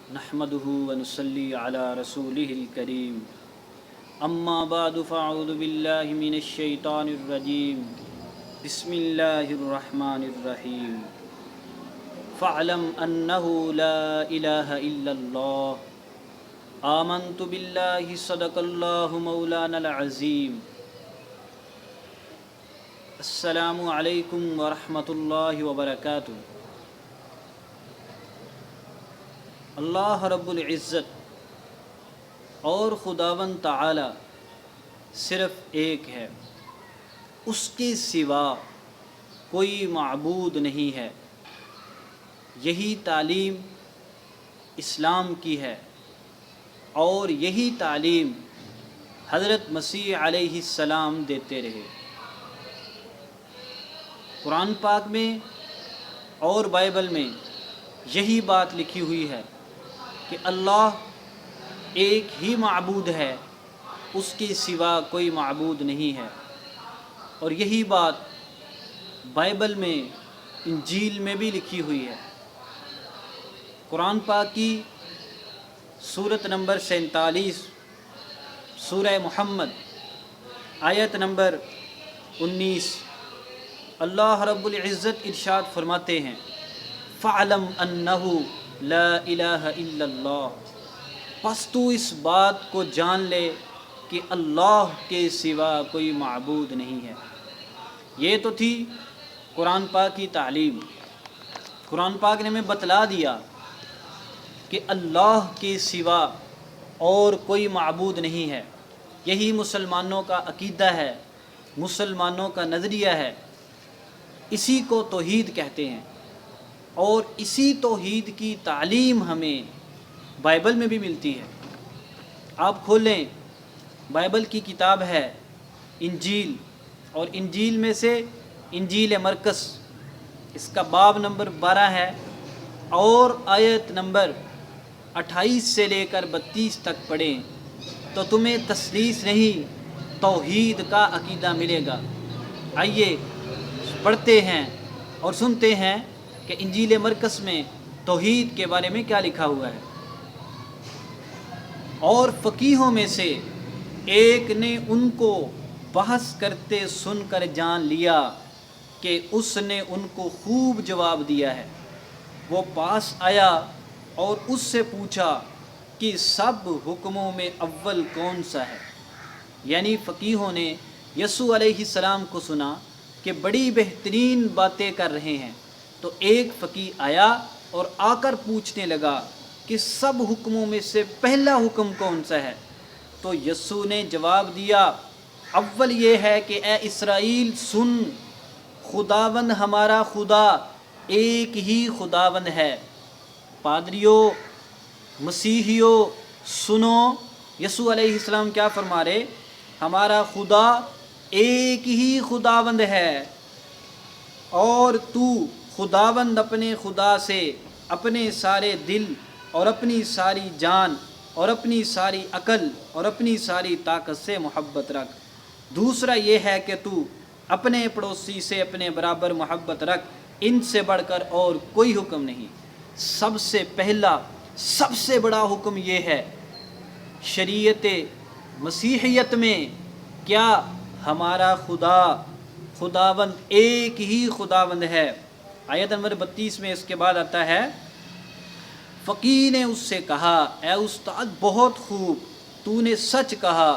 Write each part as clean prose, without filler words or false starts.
نحمده ونصلي على رسوله الكريم اما بعد فاعوذ بالله من الشيطان الرجيم بسم الله الرحمن الرحيم فاعلم انه لا اله الا الله آمنت بالله صدق الله مولانا العظيم السلام علیکم ورحمۃ اللہ وبرکاتہ۔ اللہ رب العزت اور خداوند تعالی صرف ایک ہے، اس کے سوا کوئی معبود نہیں ہے۔ یہی تعلیم اسلام کی ہے اور یہی تعلیم حضرت مسیح علیہ السلام دیتے رہے۔ قرآن پاک میں اور بائبل میں یہی بات لکھی ہوئی ہے کہ اللہ ایک ہی معبود ہے، اس کے سوا کوئی معبود نہیں ہے، اور یہی بات بائبل میں انجیل میں بھی لکھی ہوئی ہے۔ قرآن پاک کی سورت نمبر 47 سورہ محمد آیت نمبر 19 اللہ رب العزت ارشاد فرماتے ہیں فَعْلَمْ أَنَّهُ لَا إِلَهَ إِلَّا اللَّهُ، پس تو اس بات کو جان لے کہ اللہ کے سوا کوئی معبود نہیں ہے۔ یہ تو تھی قرآن پاک کی تعلیم۔ قرآن پاک نے ہمیں بتلا دیا کہ اللہ کے سوا اور کوئی معبود نہیں ہے۔ یہی مسلمانوں کا عقیدہ ہے، مسلمانوں کا نظریہ ہے، اسی کو توحید کہتے ہیں، اور اسی توحید کی تعلیم ہمیں بائبل میں بھی ملتی ہے۔ آپ کھولیں، بائبل کی کتاب ہے انجیل، اور انجیل میں سے انجیل مرقس، اس کا باب نمبر 12 ہے، اور آیت نمبر 28 سے لے کر 32 تک پڑھیں تو تمہیں تثلیث نہیں توحید کا عقیدہ ملے گا۔ آئیے پڑھتے ہیں اور سنتے ہیں کہ انجیل مرقس میں توحید کے بارے میں کیا لکھا ہوا ہے۔ اور فقیہوں میں سے ایک نے ان کو بحث کرتے سن کر جان لیا کہ اس نے ان کو خوب جواب دیا ہے۔ وہ پاس آیا اور اس سے پوچھا کہ سب حکموں میں اول کون سا ہے؟ یعنی فقیہوں نے یسوع علیہ السلام کو سنا کہ بڑی بہترین باتیں کر رہے ہیں، تو ایک فقیہ آیا اور آ کر پوچھنے لگا کہ سب حکموں میں سے پہلا حکم کون سا ہے؟ تو یسوع نے جواب دیا، اول یہ ہے کہ اے اسرائیل سن، خداوند ہمارا خدا ایک ہی خداوند ہے۔ پادریوں، مسیحیوں سنو، یسوع علیہ السلام کیا فرما رہے؟ ہمارا خدا ایک ہی خداوند ہے، اور تو خداوند اپنے خدا سے اپنے سارے دل اور اپنی ساری جان اور اپنی ساری عقل اور اپنی ساری طاقت سے محبت رکھ۔ دوسرا یہ ہے کہ تو اپنے پڑوسی سے اپنے برابر محبت رکھ، ان سے بڑھ کر اور کوئی حکم نہیں۔ سب سے پہلا، سب سے بڑا حکم یہ ہے شریعت مسیحیت میں کیا؟ ہمارا خداوند ایک ہی خداوند ہے۔ آیت نمبر 32 میں اس کے بعد آتا ہے، فقیہ نے اس سے کہا، اے استاد بہت خوب، تو نے سچ کہا،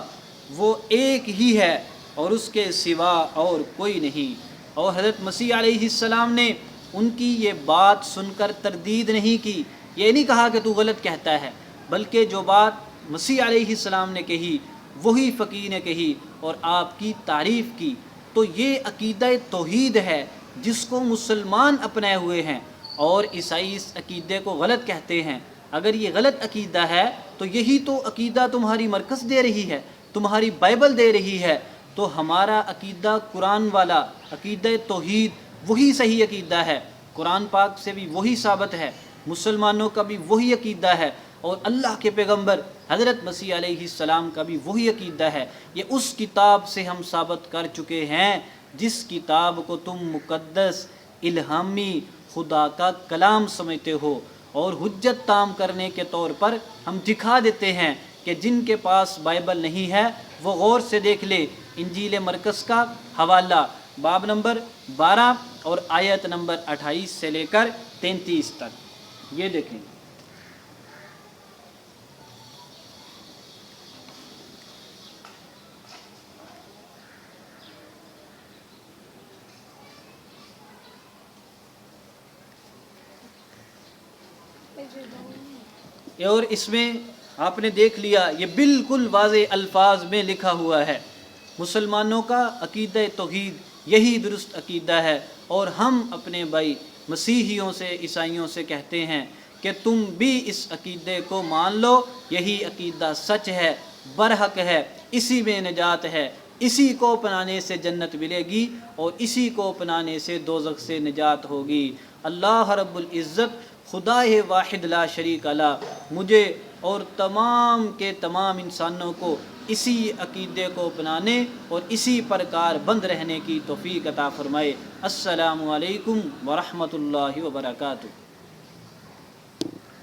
وہ ایک ہی ہے اور اس کے سوا اور کوئی نہیں۔ اور حضرت مسیح علیہ السلام نے ان کی یہ بات سن کر تردید نہیں کی، یہ نہیں کہا کہ تو غلط کہتا ہے، بلکہ جو بات مسیح علیہ السلام نے کہی وہی فقیہ نے کہی اور آپ کی تعریف کی۔ تو یہ عقیدہ توحید ہے جس کو مسلمان اپنائے ہوئے ہیں، اور عیسائی اس عقیدے کو غلط کہتے ہیں۔ اگر یہ غلط عقیدہ ہے تو یہی تو عقیدہ تمہاری مرکز دے رہی ہے، تمہاری بائبل دے رہی ہے۔ تو ہمارا عقیدہ قرآن والا عقیدہ توحید وہی صحیح عقیدہ ہے، قرآن پاک سے بھی وہی ثابت ہے، مسلمانوں کا بھی وہی عقیدہ ہے، اور اللہ کے پیغمبر حضرت مسیح علیہ السلام کا بھی وہی عقیدہ ہے۔ یہ اس کتاب سے ہم ثابت کر چکے ہیں جس کتاب کو تم مقدس الہامی خدا کا کلام سمجھتے ہو، اور حجت تام کرنے کے طور پر ہم دکھا دیتے ہیں کہ جن کے پاس بائبل نہیں ہے وہ غور سے دیکھ لے انجیل مرقس کا حوالہ باب نمبر 12 اور آیت نمبر 28 سے لے کر 33 تک، یہ دیکھیں۔ اور اس میں آپ نے دیکھ لیا یہ بالکل واضح الفاظ میں لکھا ہوا ہے، مسلمانوں کا عقیدہ توحید یہی درست عقیدہ ہے، اور ہم اپنے بھائی مسیحیوں سے عیسائیوں سے کہتے ہیں کہ تم بھی اس عقیدے کو مان لو، یہی عقیدہ سچ ہے، برحق ہے، اسی میں نجات ہے، اسی کو اپنانے سے جنت ملے گی اور اسی کو اپنانے سے دوزخ سے نجات ہوگی۔ اللہ رب العزت خدا واحد لا شریک اللہ مجھے اور تمام کے تمام انسانوں کو اسی عقیدے کو اپنانے اور اسی پرکار بند رہنے کی توفیق عطا فرمائے۔ السلام علیکم ورحمۃ اللہ وبرکاتہ۔